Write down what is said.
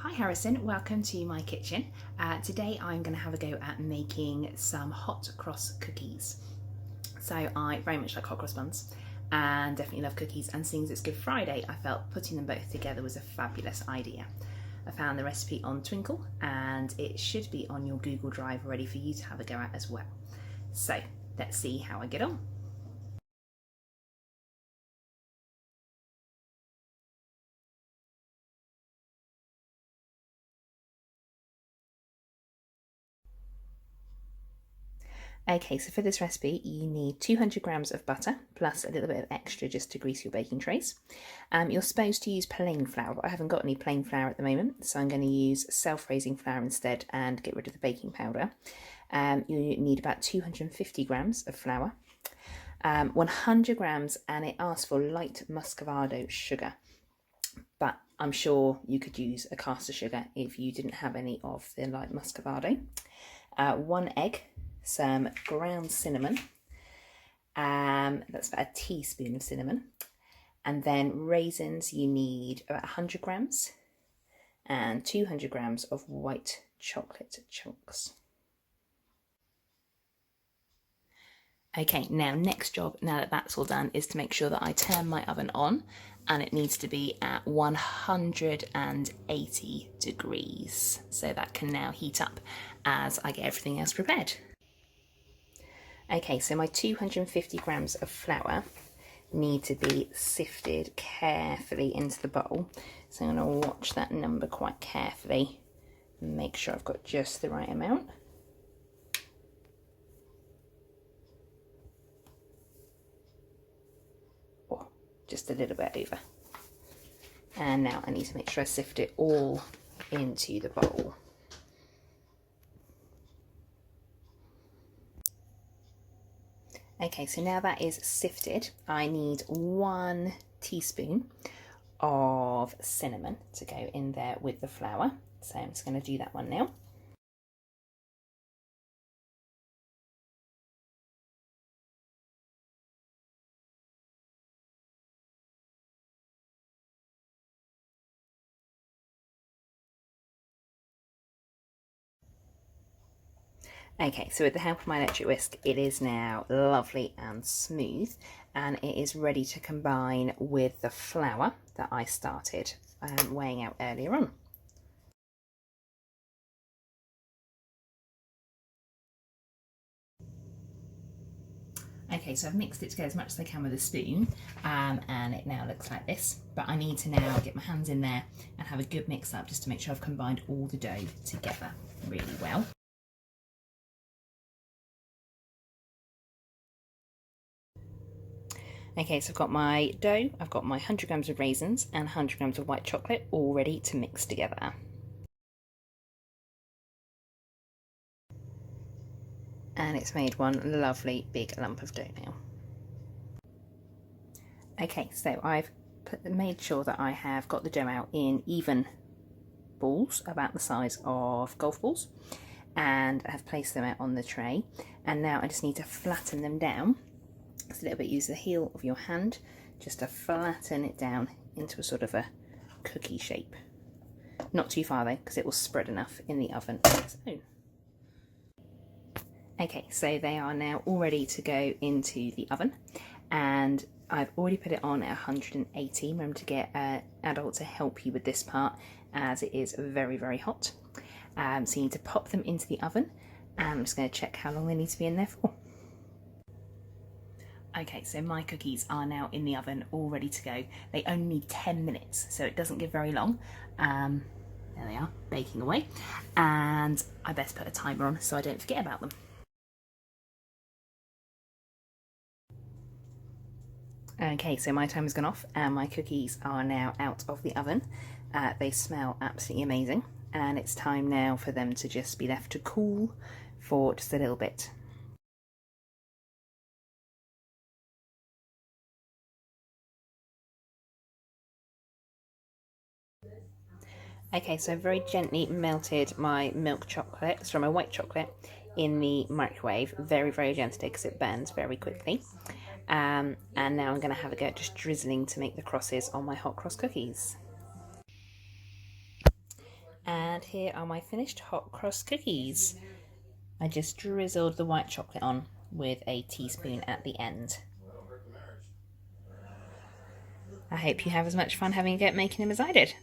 Hi Harrison, welcome to my kitchen. Today I'm going to have a go at making some hot cross cookies. So I very much like hot cross buns and definitely love cookies, and seeing as it's Good Friday I felt putting them both together was a fabulous idea. I found the recipe on Twinkl and it should be on your Google Drive ready for you to have a go at as well. So let's see how I get on. Okay, so for this recipe you need 200 grams of butter plus a little bit of extra just to grease your baking trays. You're supposed to use plain flour, but I haven't got any plain flour at the moment, so I'm going to use self-raising flour instead and get rid of the baking powder. You need about 250 grams of flour, 100 grams, and it asks for light muscovado sugar, but I'm sure you could use a caster sugar if you didn't have any of the light muscovado. 1 egg, some ground cinnamon, that's about a teaspoon of cinnamon, and then raisins you need about 100 grams and 200 grams of white chocolate chunks. Okay, now next job, now that that's all done, is to make sure that I turn my oven on, and it needs to be at 180 degrees, so that can now heat up as I get everything else prepared. Okay, so my 250 grams of flour need to be sifted carefully into the bowl. So I'm going to watch that number quite carefully and make sure I've got just the right amount. Oh, just a little bit over. And now I need to make sure I sift it all into the bowl. Okay, so now that is sifted, I need 1 teaspoon of cinnamon to go in there with the flour. So I'm just going to do that one now. Okay, so with the help of my electric whisk, it is now lovely and smooth, and it is ready to combine with the flour that I started weighing out earlier on. Okay, so I've mixed it together as much as I can with a spoon, and it now looks like this, but I need to now get my hands in there and have a good mix up just to make sure I've combined all the dough together really well. Okay, so I've got my dough, I've got my 100 grams of raisins and 100 grams of white chocolate all ready to mix together. And it's made one lovely big lump of dough now. Okay, so I've made sure that I have got the dough out in even balls, about the size of golf balls, and I have placed them out on the tray, and now I just need to flatten them down. Just a little bit, use the heel of your hand just to flatten it down into a sort of a cookie shape. Not too far though, because it will spread enough in the oven on its own. Okay, so they are now all ready to go into the oven, and I've already put it on at 180. Remember to get an adult to help you with this part, as it is very, very hot. So you need to pop them into the oven, and I'm just going to check how long they need to be in there for. Okay, so my cookies are now in the oven, all ready to go. They only need 10 minutes, so it doesn't give very long. There they are, baking away. And I best put a timer on so I don't forget about them. Okay, so my timer's gone off and my cookies are now out of the oven. They smell absolutely amazing, and it's time now for them to just be left to cool for just a little bit. Okay, so I've very gently melted my milk chocolate, sorry, my white chocolate in the microwave, very, very gently because it burns very quickly. And now I'm going to have a go at just drizzling to make the crosses on my hot cross cookies. And here are my finished hot cross cookies. I just drizzled the white chocolate on with a teaspoon at the end. I hope you have as much fun having a go at making them as I did.